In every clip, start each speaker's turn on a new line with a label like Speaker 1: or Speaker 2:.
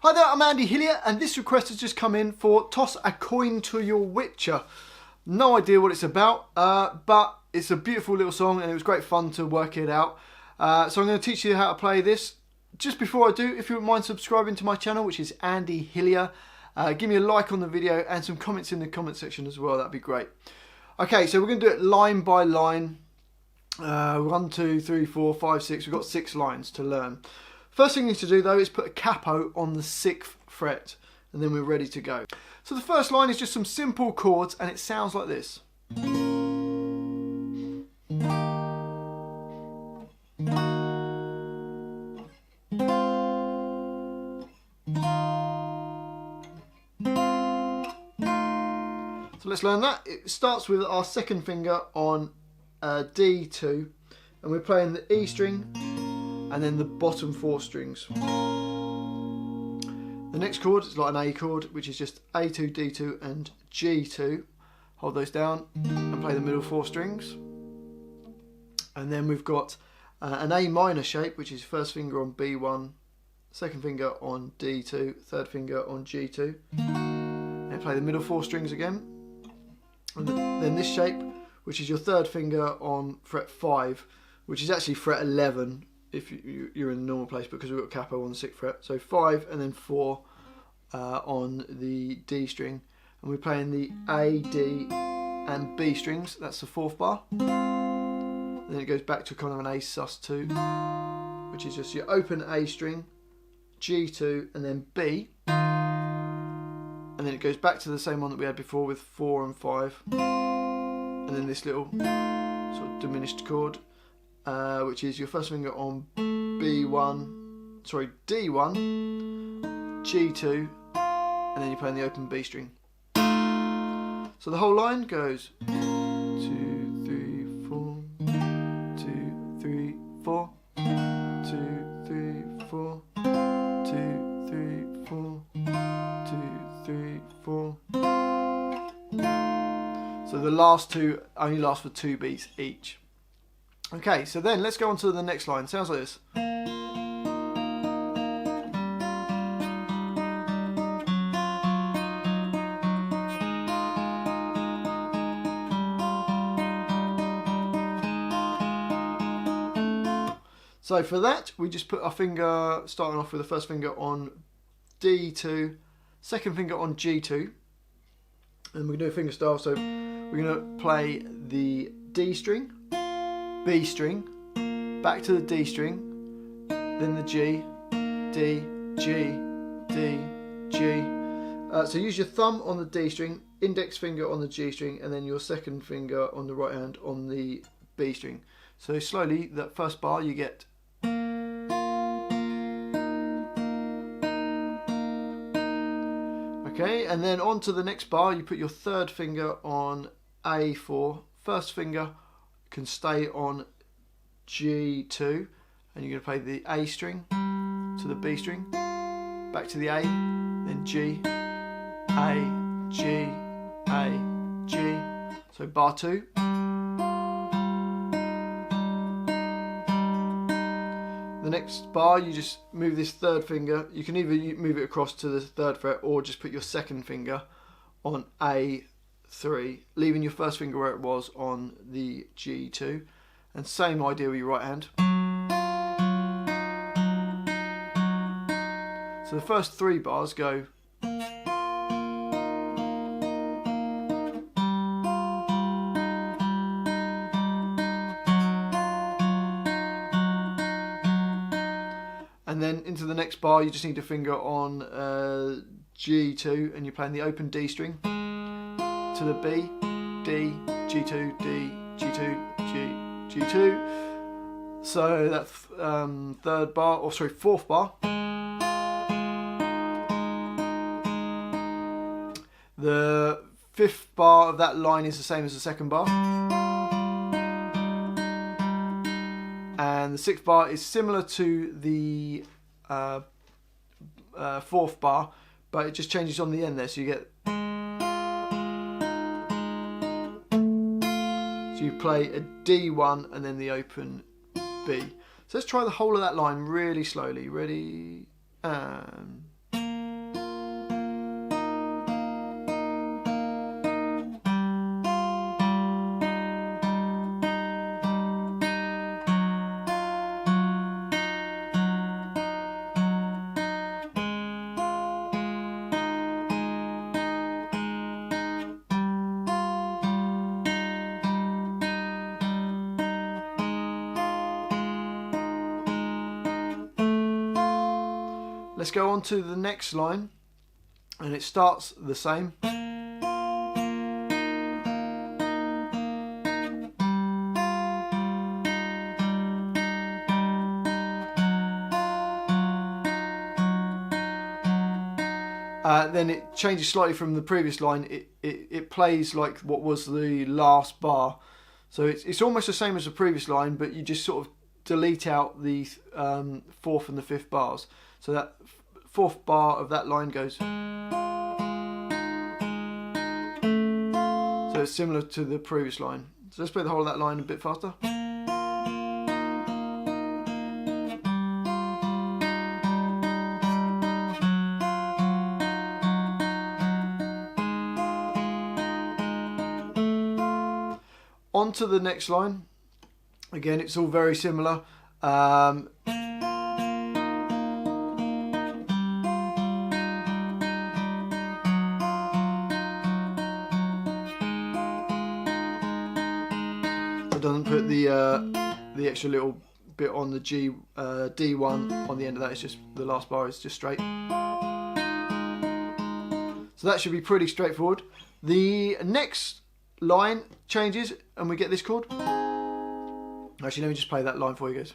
Speaker 1: Hi there, I'm Andy Hillier, and this request has just come in for Toss a Coin to Your Witcher. No idea what it's about, but it's a beautiful little song and it was great fun to work it out. So I'm going to teach you how to play this. Just before I do, if you wouldn't mind subscribing to my channel, which is Andy Hillier, give me a like on the video and some comments in the comment section as well, that'd be great. Okay, so we're going to do it line by line. 1, 2, 3, 4, 5, 6. We've got 6 lines to learn. First thing you need to do though is put a capo on the 6th fret and then we're ready to go. So the first line is just some simple chords and it sounds like this. So let's learn that. It starts with our second finger on D2 and we're playing the E string and then the bottom 4 strings. The next chord is like an A chord, which is just A2, D2 and G2. Hold those down and play the middle 4 strings. And then we've got an A minor shape, which is first finger on B1, second finger on D2, third finger on G2. And play the middle 4 strings again. And then this shape, which is your third finger on fret 5, which is actually fret 11 if you're in the normal place because we've got capo on the 6th fret. So 5 and then 4 on the D string. And we're playing the A, D and B strings. That's the 4th bar. And then it goes back to kind of an A sus2, which is just your open A string, G2 and then B. And then it goes back to the same one that we had before with 4 and 5. And then this little sort of diminished chord, which is your first finger on D1, G2, and then you're playing the open B string. So the whole line goes 2, 3, 4, 2, 3, 4, 2, 3, 4, 2, 3, 4, 2, 3, 4. So the last two only last for 2 beats each. Okay, so then let's go on to the next line. Sounds like this. So for that, we just put our finger, starting off with the first finger on D2, second finger on G2, and we're going to do a fingerstyle. So we're going to play the D string, B string, back to the D string, then the G, D, G, D, G. So use your thumb on the D string, index finger on the G string, and then your second finger on the right hand on the B string. So slowly, that first bar you get. Okay, and then on to the next bar, you put your third finger on A4, first finger can stay on G2 and you're going to play the A string to the B string, back to the A, then G, A, G, A, G. So bar 2. The next bar you just move this third finger, you can either move it across to the 3rd fret or just put your second finger on A3, leaving your first finger where it was on the G2, and same idea with your right hand. So the first 3 bars go. And then into the next bar you just need a finger on G2 and you're playing the open D string to the B, D, G2, D, G2, G, G2. So that's 4th bar. The 5th bar of that line is the same as the 2nd bar. And the 6th bar is similar to the 4th bar, but it just changes on the end there, so you get. So you play a D1 and then the open B. So let's try the whole of that line really slowly. Ready and go on to the next line, and it starts the same. Then it changes slightly from the previous line. It plays like what was the last bar. So it's almost the same as the previous line, but you just sort of delete out the fourth and the fifth bars. So that fourth bar of that line goes. So it's similar to the previous line. So let's play the whole of that line a bit faster. On to the next line. Again, it's all very similar. It doesn't put the extra little bit on the G D1 on the end of that. It's just the last bar is just straight. So that should be pretty straightforward. The next line changes and we get this chord. Actually, let me just play that line for you guys.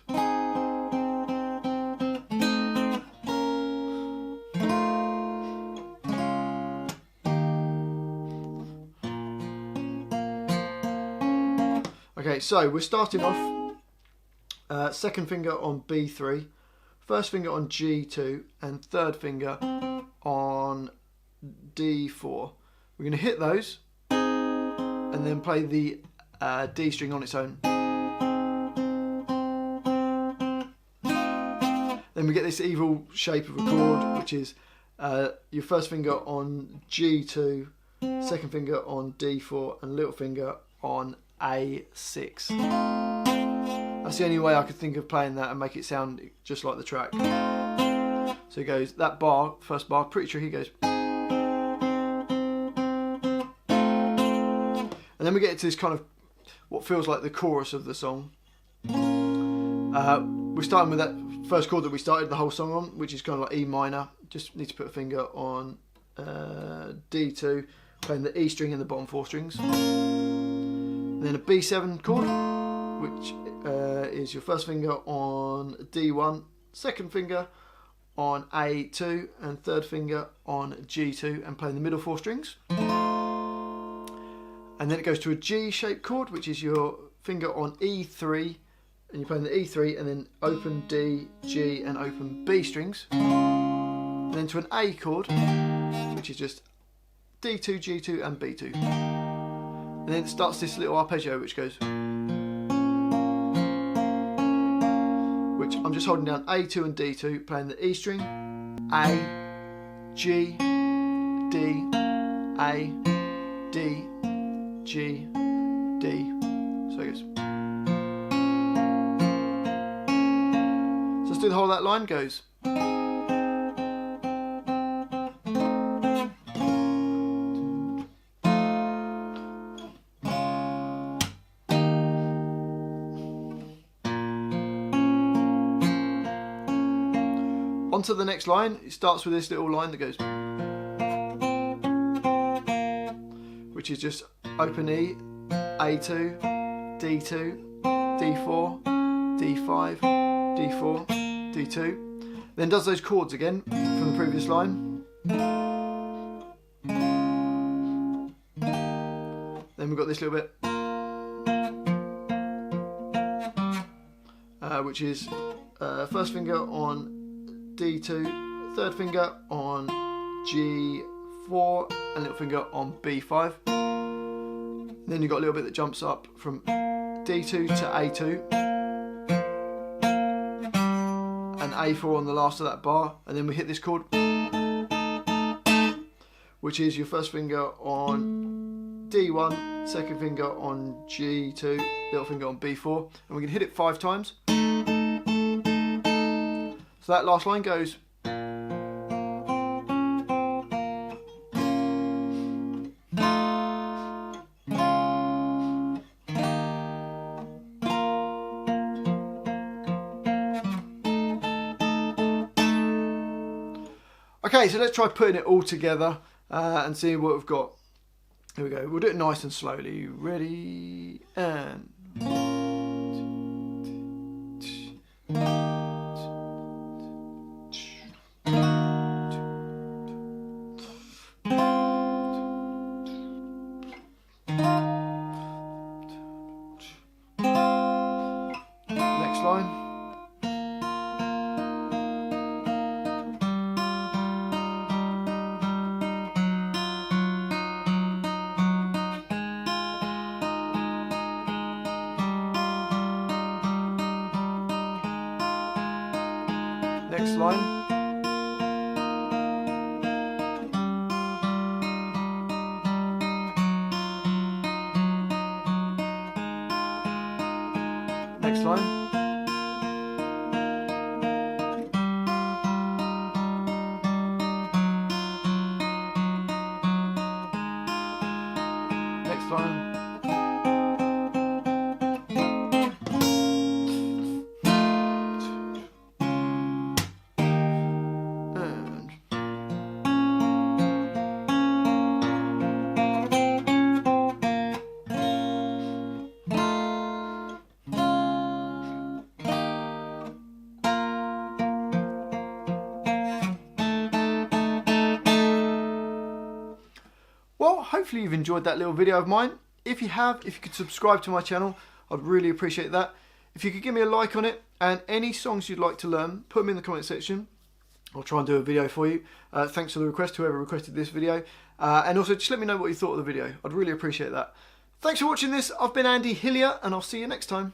Speaker 1: Okay, so we're starting off second finger on B3, first finger on G2 and third finger on D4. We're going to hit those and then play the D string on its own. Then we get this evil shape of a chord, which is your first finger on G2, second finger on D4 and little finger on A6. That's the only way I could think of playing that and make it sound just like the track. So it goes, that bar, first bar, pretty tricky, goes. And then we get to this kind of what feels like the chorus of the song. We're starting with that first chord that we started the whole song on, which is kind of like E minor. Just need to put a finger on D2, playing the E string and the bottom four strings. And then a B7 chord, which is your first finger on D1, second finger on A2 and third finger on G2 and playing the middle four strings. And then it goes to a G-shaped chord, which is your finger on E3 and you're playing the E3 and then open D, G and open B strings. And then to an A chord, which is just D2, G2 and B2. And then it starts this little arpeggio which goes, which I'm just holding down A2 and D2, playing the E string, A, G, D, A, D, G, D. So it goes. So let's do the whole of that line, goes. On to the next line. It starts with this little line that goes, which is just open E, A2, D2, D4, D5, D4, D2. Then does those chords again from the previous line. Then we've got this little bit, which is first finger on D2, third finger on G4 and little finger on B5. Then you've got a little bit that jumps up from D2 to A2 and A4 on the last of that bar, and then we hit this chord, which is your first finger on D1, second finger on G2, little finger on B4, and we can hit it 5 times. So that last line goes. Okay, so let's try putting it all together and see what we've got. Here we go. We'll do it nice and slowly. Ready and... Next line. Next line. Next line. Next line. Well, hopefully you've enjoyed that little video of mine. If you have, if you could subscribe to my channel, I'd really appreciate that. If you could give me a like on it, and any songs you'd like to learn, put them in the comment section. I'll try and do a video for you. Thanks for the request, whoever requested this video. And also just let me know what you thought of the video. I'd really appreciate that. Thanks for watching this. I've been Andy Hillier, and I'll see you next time.